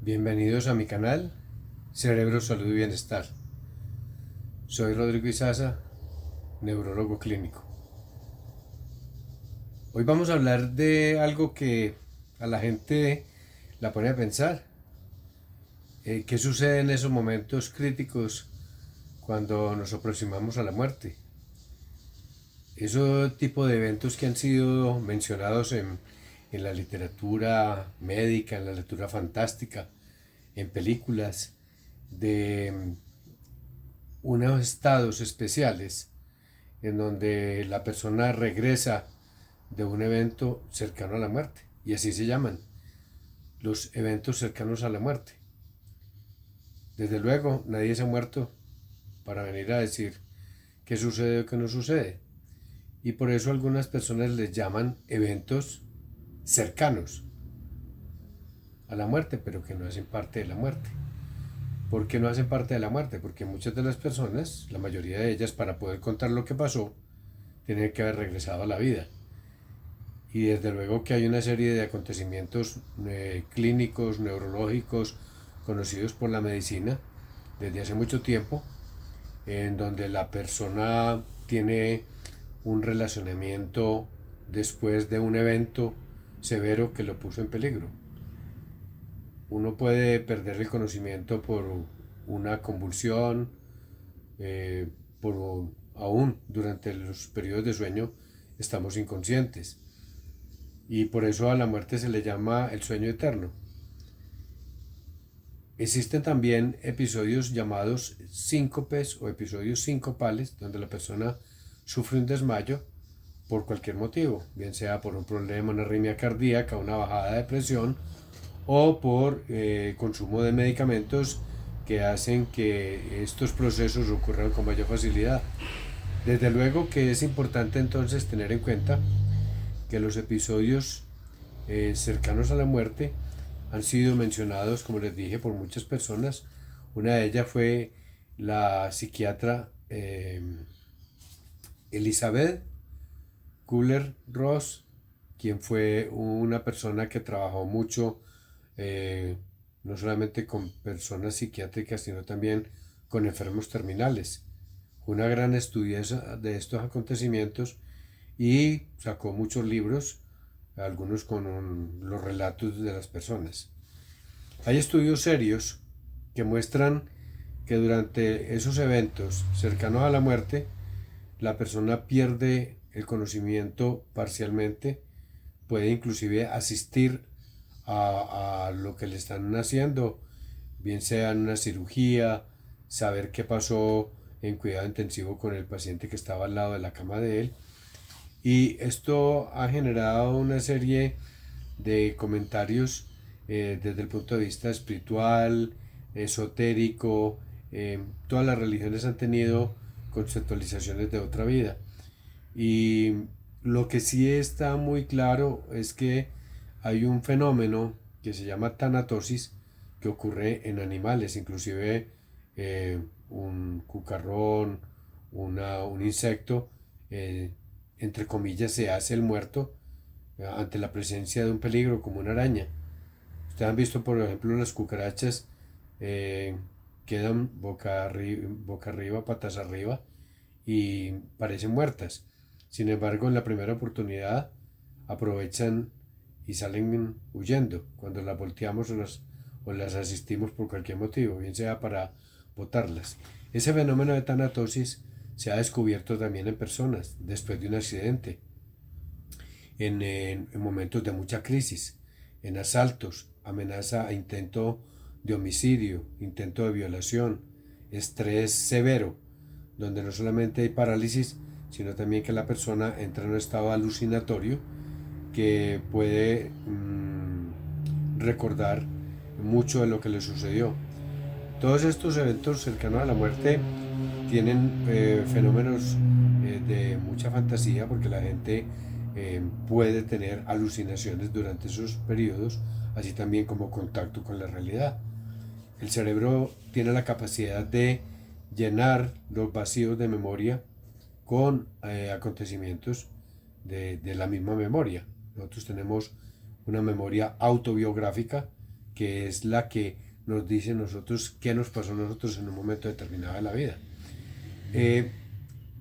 Bienvenidos a mi canal Cerebro, Salud y Bienestar. Soy Rodrigo Izaza, neurólogo clínico. Hoy vamos a hablar de algo que a la gente la pone a pensar. ¿Qué sucede en esos momentos críticos cuando nos aproximamos a la muerte? Ese tipo de eventos que han sido mencionados en la literatura médica, en la literatura fantástica, en películas, de unos estados especiales en donde la persona regresa de un evento cercano a la muerte, y así se llaman, los eventos cercanos a la muerte. Desde luego, nadie se ha muerto para venir a decir qué sucede o qué no sucede, y por eso algunas personas les llaman eventos cercanos a la muerte, pero que no hacen parte de la muerte. ¿Por qué no hacen parte de la muerte? Porque muchas de las personas, la mayoría de ellas, para poder contar lo que pasó, tienen que haber regresado a la vida. Y desde luego que hay una serie de acontecimientos clínicos, neurológicos, conocidos por la medicina desde hace mucho tiempo, en donde la persona tiene un relacionamiento después de un evento severo que lo puso en peligro. Uno puede perder el conocimiento por una convulsión, eh, aún durante los periodos de sueño estamos inconscientes. Y por eso a la muerte se le llama el sueño eterno. Existen también episodios llamados síncopes o episodios sincopales, donde la persona sufre un desmayo por cualquier motivo, bien sea por un problema, una arritmia cardíaca, una bajada de presión, o por consumo de medicamentos que hacen que estos procesos ocurran con mayor facilidad. Desde luego que es importante entonces tener en cuenta que los episodios cercanos a la muerte han sido mencionados, como les dije, por muchas personas. Una de ellas fue la psiquiatra Elizabeth Kübler-Ross, quien fue una persona que trabajó mucho, eh, no solamente con personas psiquiátricas, sino también con enfermos terminales. Fue una gran estudiosa de estos acontecimientos y sacó muchos libros, algunos con los relatos de las personas. Hay estudios serios que muestran que durante esos eventos cercanos a la muerte, la persona pierde el conocimiento parcialmente, puede inclusive asistir a lo que le están haciendo, bien sea en una cirugía, saber qué pasó en cuidado intensivo con el paciente que estaba al lado de la cama de él. Y esto ha generado una serie de comentarios desde el punto de vista espiritual, esotérico. Todas las religiones han tenido conceptualizaciones de otra vida. Y lo que sí está muy claro es que hay un fenómeno que se llama tanatosis que ocurre en animales, inclusive un cucarrón, un insecto, eh, entre comillas, se hace el muerto ante la presencia de un peligro como una araña. Ustedes han visto, por ejemplo, las cucarachas eh, quedan boca arriba, patas arriba y parecen muertas. Sin embargo, en la primera oportunidad aprovechan y salen huyendo cuando las volteamos o las asistimos por cualquier motivo, bien sea para botarlas. Ese fenómeno de tanatosis se ha descubierto también en personas después de un accidente, en momentos de mucha crisis, en asaltos, amenaza e intento de homicidio, intento de violación, estrés severo, donde no solamente hay parálisis, sino también que la persona entra en un estado alucinatorio que puede recordar mucho de lo que le sucedió. Todos estos eventos cercanos a la muerte tienen fenómenos de mucha fantasía, porque la gente puede tener alucinaciones durante esos periodos, así también como contacto con la realidad. El cerebro tiene la capacidad de llenar los vacíos de memoria con acontecimientos de la misma memoria. Nosotros tenemos una memoria autobiográfica, que es la que nos dice a nosotros qué nos pasó a nosotros en un momento determinado de la vida.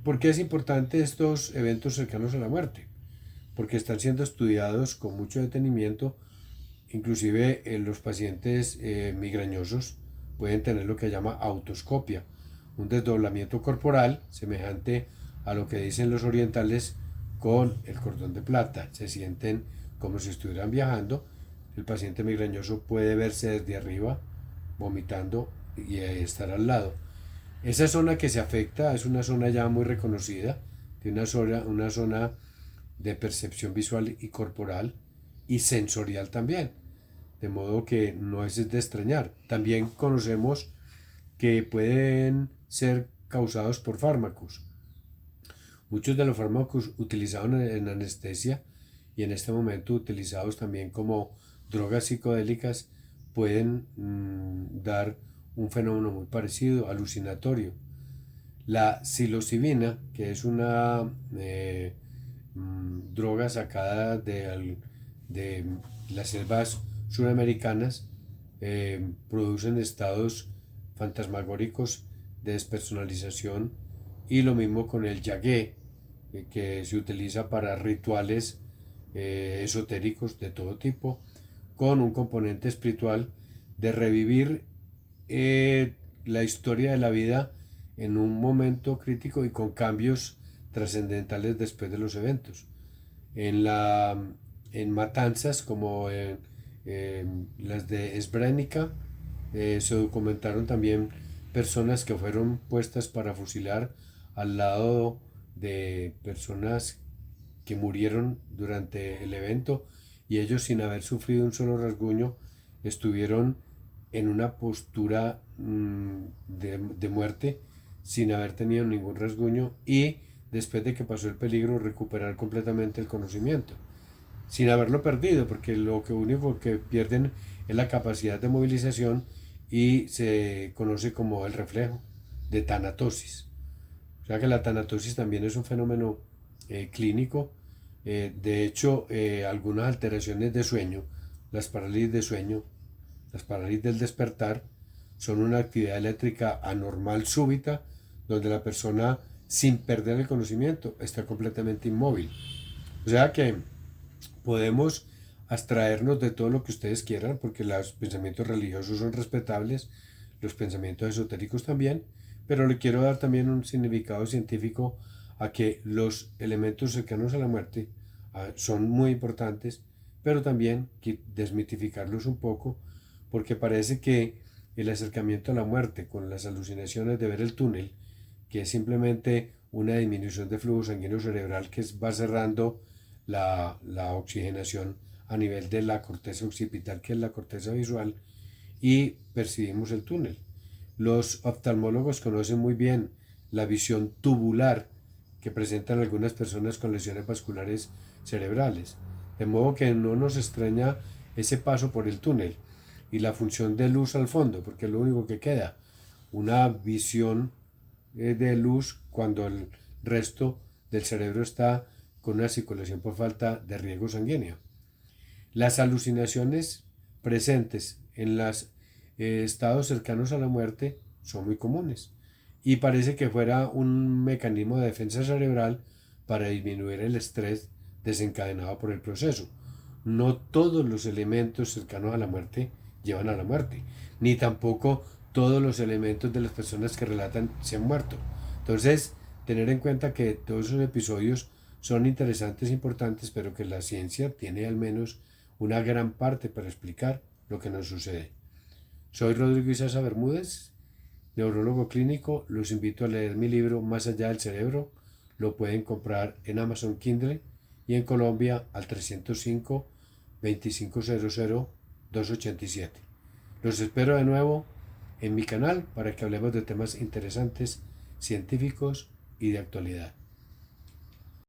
¿Por qué es importante estos eventos cercanos a la muerte? Porque están siendo estudiados con mucho detenimiento. Inclusive los pacientes migrañosos pueden tener lo que llama autoscopia, un desdoblamiento corporal semejante a lo que dicen los orientales con el cordón de plata. Se sienten como si estuvieran viajando. El paciente migrañoso puede verse desde arriba vomitando y estar al lado. Esa zona que se afecta es una zona ya muy reconocida, de una zona de percepción visual y corporal y sensorial también, de modo que no es de extrañar. También conocemos que pueden ser causados por fármacos. Muchos de los fármacos utilizados en anestesia y en este momento utilizados también como drogas psicodélicas pueden dar un fenómeno muy parecido, alucinatorio. La psilocibina, que es una droga sacada de las selvas suramericanas, producen estados fantasmagóricos de despersonalización, y lo mismo con el yagué, que se utiliza para rituales esotéricos de todo tipo, con un componente espiritual de revivir la historia de la vida en un momento crítico y con cambios trascendentales después de los eventos. En matanzas como las de Srebrenica, se documentaron también personas que fueron puestas para fusilar al lado de personas que murieron durante el evento, y ellos, sin haber sufrido un solo rasguño, estuvieron en una postura de muerte sin haber tenido ningún rasguño, y después de que pasó el peligro recuperar completamente el conocimiento sin haberlo perdido, porque lo único que pierden es la capacidad de movilización, y se conoce como el reflejo de tanatosis. O sea que la tanatosis también es un fenómeno clínico. De hecho, algunas alteraciones de sueño, las parálisis de sueño, las parálisis del despertar, son una actividad eléctrica anormal súbita, donde la persona, sin perder el conocimiento, está completamente inmóvil. O sea que podemos abstraernos de todo lo que ustedes quieran, porque los pensamientos religiosos son respetables, los pensamientos esotéricos también, pero le quiero dar también un significado científico a que los elementos cercanos a la muerte son muy importantes, pero también desmitificarlos un poco, porque parece que el acercamiento a la muerte con las alucinaciones de ver el túnel, que es simplemente una disminución de flujo sanguíneo cerebral que va cerrando la oxigenación a nivel de la corteza occipital, que es la corteza visual, y percibimos el túnel. Los oftalmólogos conocen muy bien la visión tubular que presentan algunas personas con lesiones vasculares cerebrales, de modo que no nos extraña ese paso por el túnel y la función de luz al fondo, porque es lo único que queda, una visión de luz cuando el resto del cerebro está con una circulación por falta de riego sanguíneo. Las alucinaciones presentes en los estados cercanos a la muerte son muy comunes, y parece que fuera un mecanismo de defensa cerebral para disminuir el estrés desencadenado por el proceso. No todos los elementos cercanos a la muerte llevan a la muerte, ni tampoco todos los elementos de las personas que relatan se han muerto. Entonces, tener en cuenta que todos esos episodios son interesantes e importantes, pero que la ciencia tiene al menos una gran parte para explicar lo que nos sucede. Soy Rodrigo Isaza Bermúdez, neurólogo clínico. Los invito a leer mi libro Más allá del cerebro. Lo pueden comprar en Amazon Kindle y en Colombia al 305-2500-287. Los espero de nuevo en mi canal para que hablemos de temas interesantes, científicos y de actualidad.